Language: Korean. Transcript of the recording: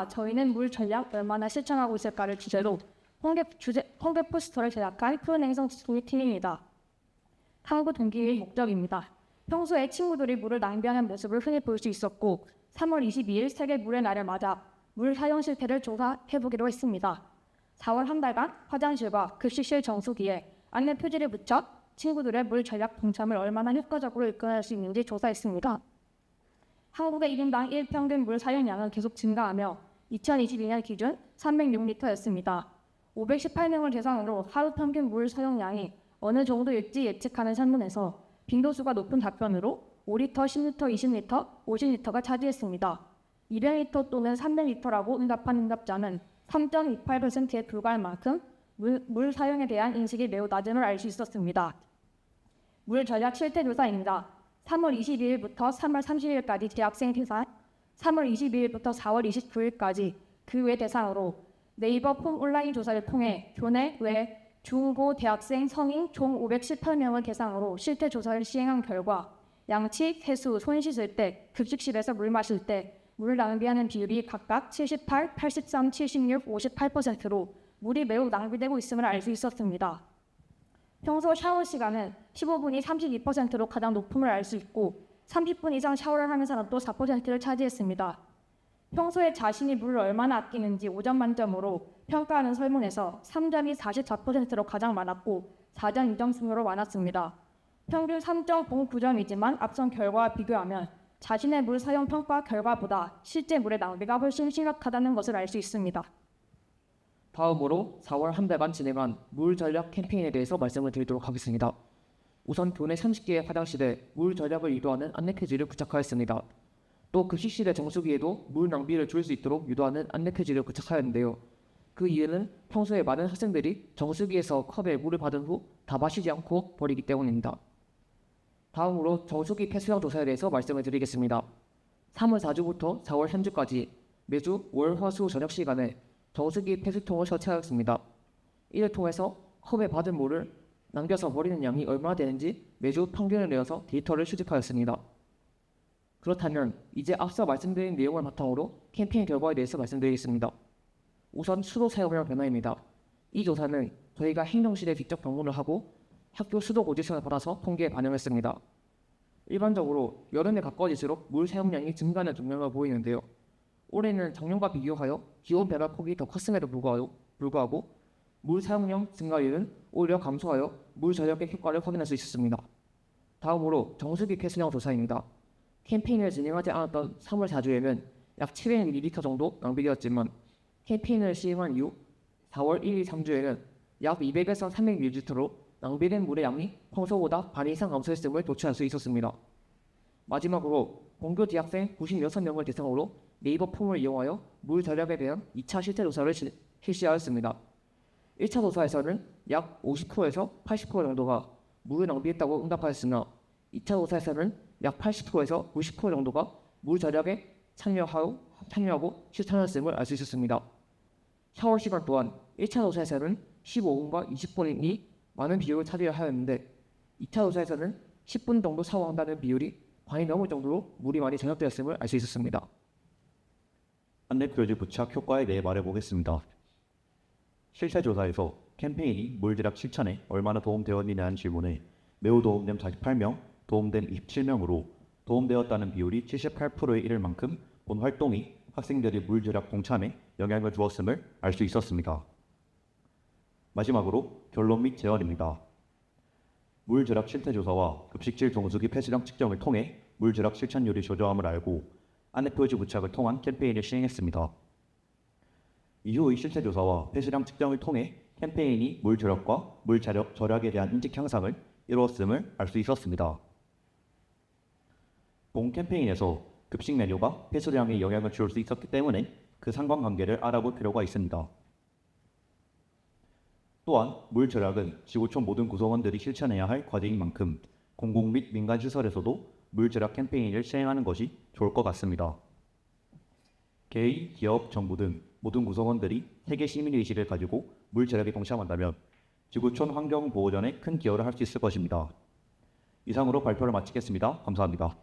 안녕하십니까. 저희는 물 전략 얼마나 실천하고 있을까를 주제로 홍대 포스터를 제작한 푸른행성 팀입니다. 탐구 동기의 목적입니다. 평소에 친구들이 물을 낭비하는 모습을 흔히 볼 수 있었고 3월 22일 세계 물의 날을 맞아 물 사용 실태를 조사해보기로 했습니다. 4월 한 달간 화장실과 급식실 정수기에 안내 표지를 붙여 친구들의 물 전략 동참을 얼마나 효과적으로 이끌어낼 수 있는지 조사했습니다. 한국의 1인당 1평균 물 사용량은 계속 증가하며 2022년 기준 306리터였습니다. 518명을 대상으로 하루 평균 물 사용량이 어느 정도일지 예측하는 설문에서 빈도수가 높은 답변으로 5리터, 10리터, 20리터, 50리터가 차지했습니다. 200리터 또는 300리터라고 응답한 응답자는 3.28%에 불과할 만큼 물 사용에 대한 인식이 매우 낮음을 알 수 있었습니다. 물 전략 실태조사입니다. 3월 22일부터 3월 30일까지 대학생 대상, 3월 22일부터 4월 29일까지 그 외 대상으로 네이버 폼 온라인 조사를 통해 교내 외 중고 대학생 성인 총 518명을 대상으로 실태 조사를 시행한 결과 양치, 세수, 손 씻을 때, 급식실에서 물 마실 때 물을 낭비하는 비율이 각각 78, 83, 76, 58%로 물이 매우 낭비되고 있음을 알 수 있었습니다. 평소 샤워 시간은 15분이 32%로 가장 높음을 알 수 있고 30분 이상 샤워를 하는 사람도 4%를 차지했습니다. 평소에 자신이 물을 얼마나 아끼는지 5점 만점으로 평가하는 설문에서 3점이 44%로 가장 많았고 4점 2점 순으로 많았습니다. 평균 3.09점이지만 앞선 결과와 비교하면 자신의 물 사용 평가 결과보다 실제 물의 낭비가 훨씬 심각하다는 것을 알 수 있습니다. 다음으로 4월 한 달간 진행한 물 전략 캠페인에 대해서 말씀을 드리도록 하겠습니다. 우선 교내 30개의 화장실에 물 전략을 유도하는 안내 표지를 부착하였습니다. 또 급식실의 정수기에도 물 낭비를 줄일 수 있도록 유도하는 안내 표지를 부착하였는데요. 그 이유는 평소에 많은 학생들이 정수기에서 컵에 물을 받은 후 다 마시지 않고 버리기 때문입니다. 다음으로 정수기 폐수량 조사에 대해서 말씀을 드리겠습니다. 3월 4주부터 4월 3주까지 매주 월, 화, 수 저녁 시간에 정수기 폐수통을 설치하였습니다. 이를 통해서 컵에 받은 물을 남겨서 버리는 양이 얼마나 되는지 매주 평균을 내어서 데이터를 수집하였습니다. 그렇다면 이제 앞서 말씀드린 내용을 바탕으로 캠페인 결과에 대해서 말씀드리겠습니다. 우선 수도 사용량 변화입니다. 이 조사는 저희가 행정실에 직접 방문을 하고 학교 수도 오디션을 받아서 통계에 반영했습니다. 일반적으로 여름에 가까워질수록 물 사용량이 증가하는 동향을 보이는데요. 올해는 작년과 비교하여 기온 변화 폭이 더 컸음에도 불구하고 물 사용량 증가율은 오히려 감소하여 물 절약의 효과를 확인할 수 있었습니다. 다음으로 정수기 폐수량 조사입니다. 캠페인을 진행하지 않았던 3월 4주에는 약 700ml 정도 낭비되었지만 캠페인을 시행한 이후 4월 1일 3주에는 약 200에서 300ml로 낭비된 물의 양이 평소보다 반 이상 감소했음을 도출할 수 있었습니다. 마지막으로 본교 대학생 96명을 대상으로 네이버 폼을 이용하여 물 절약에 대한 2차 실태 조사를 실시하였습니다. 1차 조사에서는 약 50%에서 80% 정도가 물을 낭비했다고 응답하였으나 2차 조사에서는 약 80%에서 90% 정도가 물 절약에 참여하고 실천했음을 알 수 있었습니다. 샤워 시간 또한 1차 조사에서는 15분과 20분이 많은 비율을 차지하였는데 2차 조사에서는 10분 정도 샤워한다는 비율이 반이 넘을 정도로 물이 많이 전역되었음을 알 수 있었습니다. 안내 표지 부착 효과에 대해 말해보겠습니다. 실태조사에서 캠페인이 물 절약 실천에 얼마나 도움되었느냐는 질문에 매우 도움된 48명, 도움된 27명으로 도움되었다는 비율이 78%에 이를 만큼 본 활동이 학생들의 물 절약 동참에 영향을 주었음을 알 수 있었습니다. 마지막으로 결론 및 제언입니다. 물 절약 실태조사와 급식실 정수기 폐수량 측정을 통해 물 절약 실천율이 저조함을 알고 안내 표지 부착을 통한 캠페인을 시행했습니다. 이후의 실태조사와 폐수량 측정을 통해 캠페인이 물 절약과 물 절약에 대한 인식 향상을 이루었음을 알 수 있었습니다. 본 캠페인에서 급식 메뉴가 폐수량에 영향을 줄 수 있었기 때문에 그 상관관계를 알아볼 필요가 있습니다. 또한 물 절약은 지구촌 모든 구성원들이 실천해야 할 과제인 만큼 공공 및 민간 시설에서도 물 절약 캠페인을 시행하는 것이 좋을 것 같습니다. 개인, 기업, 정부 등 모든 구성원들이 세계 시민의식을 가지고 물 절약에 동참한다면 지구촌 환경보호전에 큰 기여를 할 수 있을 것입니다. 이상으로 발표를 마치겠습니다. 감사합니다.